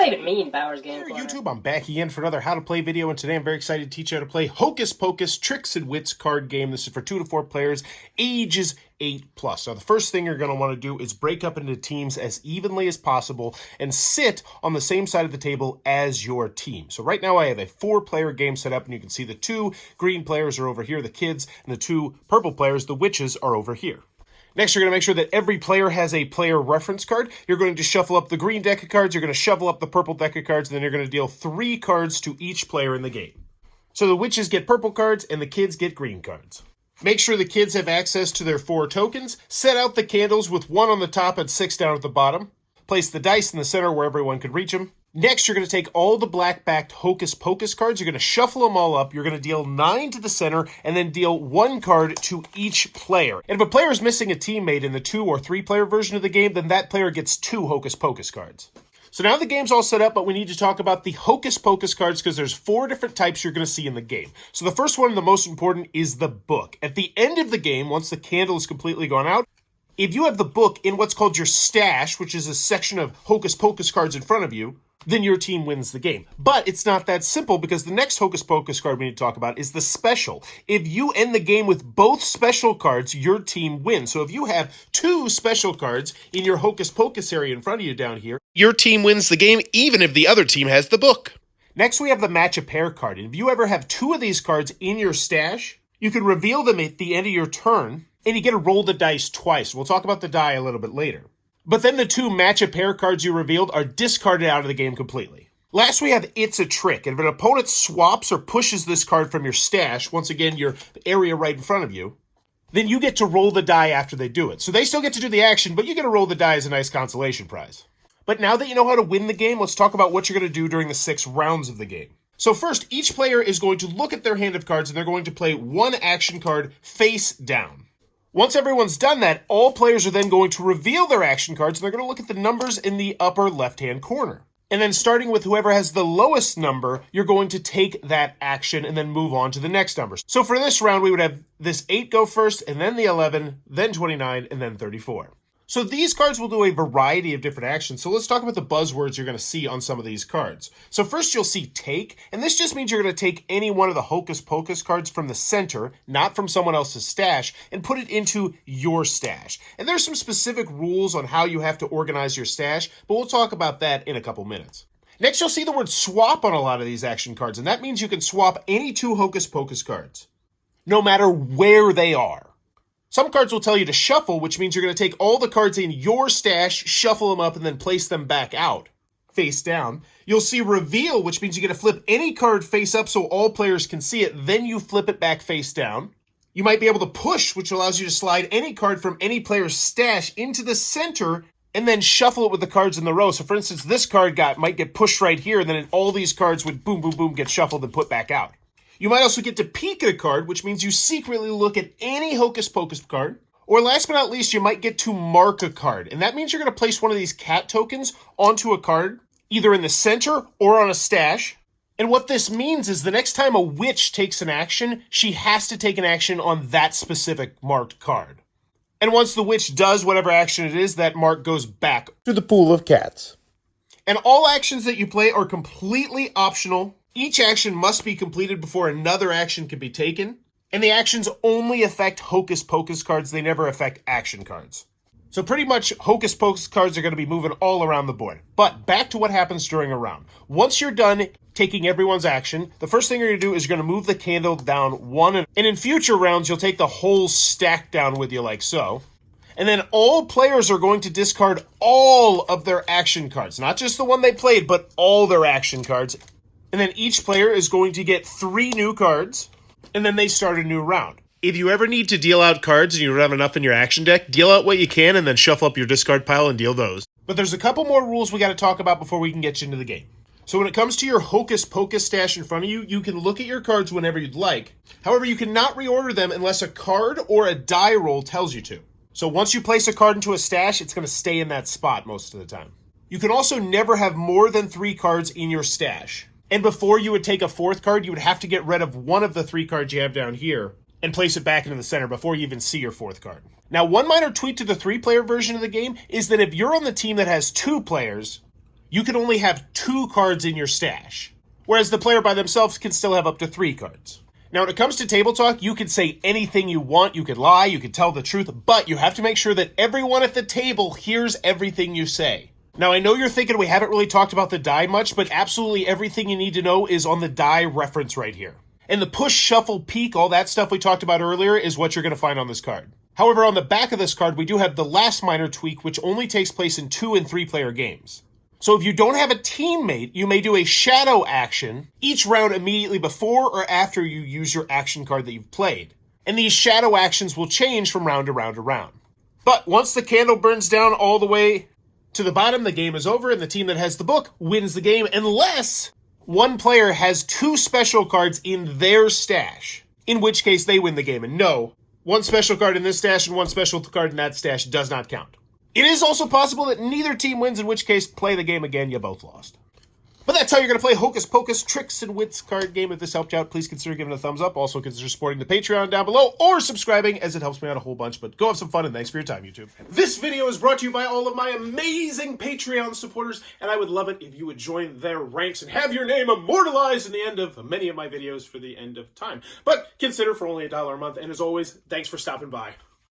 say to me in Bowers Game Here Corner? YouTube, I'm back again for another How to Play video, and today I'm very excited to teach you how to play Hocus Pocus Tricks and Wits card game. This is for 2 to 4 players, ages 8+. Now the first thing you're going to want to do is break up into teams as evenly as possible and sit on the same side of the table as your team. So right now I have a 4-player game set up, and you can see the 2 green players are over here, the kids, and the 2 purple players, the witches, are over here. Next, you're going to make sure that every player has a player reference card. You're going to shuffle up the green deck of cards, you're going to shuffle up the purple deck of cards, and then you're going to deal 3 cards to each player in the game. So the witches get purple cards, and the kids get green cards. Make sure the kids have access to their 4 tokens. Set out the candles with 1 on the top and 6 down at the bottom. Place the dice in the center where everyone could reach them. Next, you're going to take all the black-backed Hocus Pocus cards. You're going to shuffle them all up. You're going to deal 9 to the center and then deal 1 card to each player. And if a player is missing a teammate in the 2 or 3-player version of the game, then that player gets 2 Hocus Pocus cards. So now the game's all set up, but we need to talk about the Hocus Pocus cards because there's 4 different types you're going to see in the game. So the first one, and the most important, is the book. At the end of the game, once the candle is completely gone out, if you have the book in what's called your stash, which is a section of Hocus Pocus cards in front of you, then your team wins the game. But it's not that simple, because the next Hocus Pocus card we need to talk about is the special. If you end the game with both special cards, your team wins. So if you have 2 special cards in your Hocus Pocus area in front of you down here, your team wins the game even if the other team has the book. Next, we have the match a pair card. And if you ever have 2 of these cards in your stash, you can reveal them at the end of your turn, and you get to roll the dice twice. We'll talk about the die a little bit later. But then the 2 match a pair cards you revealed are discarded out of the game completely. Last, we have It's a Trick. And if an opponent swaps or pushes this card from your stash, once again, your area right in front of you, then you get to roll the die after they do it. So they still get to do the action, but you get to roll the die as a nice consolation prize. But now that you know how to win the game, let's talk about what you're going to do during the 6 rounds of the game. So first, each player is going to look at their hand of cards, and they're going to play 1 action card face down. Once everyone's done that, all players are then going to reveal their action cards, and they're going to look at the numbers in the upper left-hand corner. And then starting with whoever has the lowest number, you're going to take that action and then move on to the next number. So for this round, we would have this 8 go first, and then the 11, then 29, and then 34. So these cards will do a variety of different actions. So let's talk about the buzzwords you're going to see on some of these cards. So first you'll see take, and this just means you're going to take any one of the Hocus Pocus cards from the center, not from someone else's stash, and put it into your stash. And there's some specific rules on how you have to organize your stash, but we'll talk about that in a couple minutes. Next, you'll see the word swap on a lot of these action cards, and that means you can swap any 2 Hocus Pocus cards, no matter where they are. Some cards will tell you to shuffle, which means you're going to take all the cards in your stash, shuffle them up, and then place them back out, face down. You'll see reveal, which means you get to flip any card face up so all players can see it, then you flip it back face down. You might be able to push, which allows you to slide any card from any player's stash into the center and then shuffle it with the cards in the row. So for instance, this card might get pushed right here, and then all these cards would boom, boom, boom, get shuffled and put back out. You might also get to peek at a card, which means you secretly look at any Hocus Pocus card. Or last but not least, you might get to mark a card. And that means you're going to place one of these cat tokens onto a card, either in the center or on a stash. And what this means is the next time a witch takes an action, she has to take an action on that specific marked card. And once the witch does whatever action it is, that mark goes back to the pool of cats. And all actions that you play are completely optional. Each action must be completed before another action can be taken, and the actions only affect Hocus Pocus cards. They never affect action cards. So pretty much Hocus Pocus cards are going to be moving all around the board. But back to what happens during a round. Once you're done taking everyone's action, the first thing you're going to do is you're going to move the candle down 1, and in future rounds, you'll take the whole stack down with you like so. And then all players are going to discard all of their action cards. Not just the one they played, but all their action cards. And then each player is going to get 3 new cards, and then they start a new round. If you ever need to deal out cards and you don't have enough in your action deck, deal out what you can and then shuffle up your discard pile and deal those. But there's a couple more rules we got to talk about before we can get you into the game. So when it comes to your Hocus Pocus stash in front of you, you can look at your cards whenever you'd like. However, you cannot reorder them unless a card or a die roll tells you to. So once you place a card into a stash, it's going to stay in that spot most of the time. You can also never have more than 3 cards in your stash. And before you would take a 4th card, you would have to get rid of one of the 3 cards you have down here and place it back into the center before you even see your 4th card. Now, one minor tweak to the 3-player version of the game is that if you're on the team that has 2 players, you can only have 2 cards in your stash, whereas the player by themselves can still have up to 3 cards. Now, when it comes to table talk, you can say anything you want, you could lie, you could tell the truth, but you have to make sure that everyone at the table hears everything you say. Now, I know you're thinking we haven't really talked about the die much, but absolutely everything you need to know is on the die reference right here. And the push, shuffle, peek, all that stuff we talked about earlier is what you're going to find on this card. However, on the back of this card, we do have the last minor tweak, which only takes place in 2- and 3-player games. So if you don't have a teammate, you may do a shadow action each round immediately before or after you use your action card that you've played. And these shadow actions will change from round to round to round. But once the candle burns down all the way to the bottom, the game is over, and the team that has the book wins the game, unless one player has 2 special cards in their stash, in which case they win the game. And no, 1 special card in this stash and 1 special card in that stash does not count. It is also possible that neither team wins, in which case, play the game again, you both lost. But that's how you're going to play Hocus Pocus Tricks and Wits card game. If this helped you out, please consider giving it a thumbs up. Also consider supporting the Patreon down below or subscribing, as it helps me out a whole bunch. But go have some fun, and thanks for your time, YouTube. This video is brought to you by all of my amazing Patreon supporters, and I would love it if you would join their ranks and have your name immortalized in the end of many of my videos for the end of time. But consider for only $1 a month, and as always, thanks for stopping by.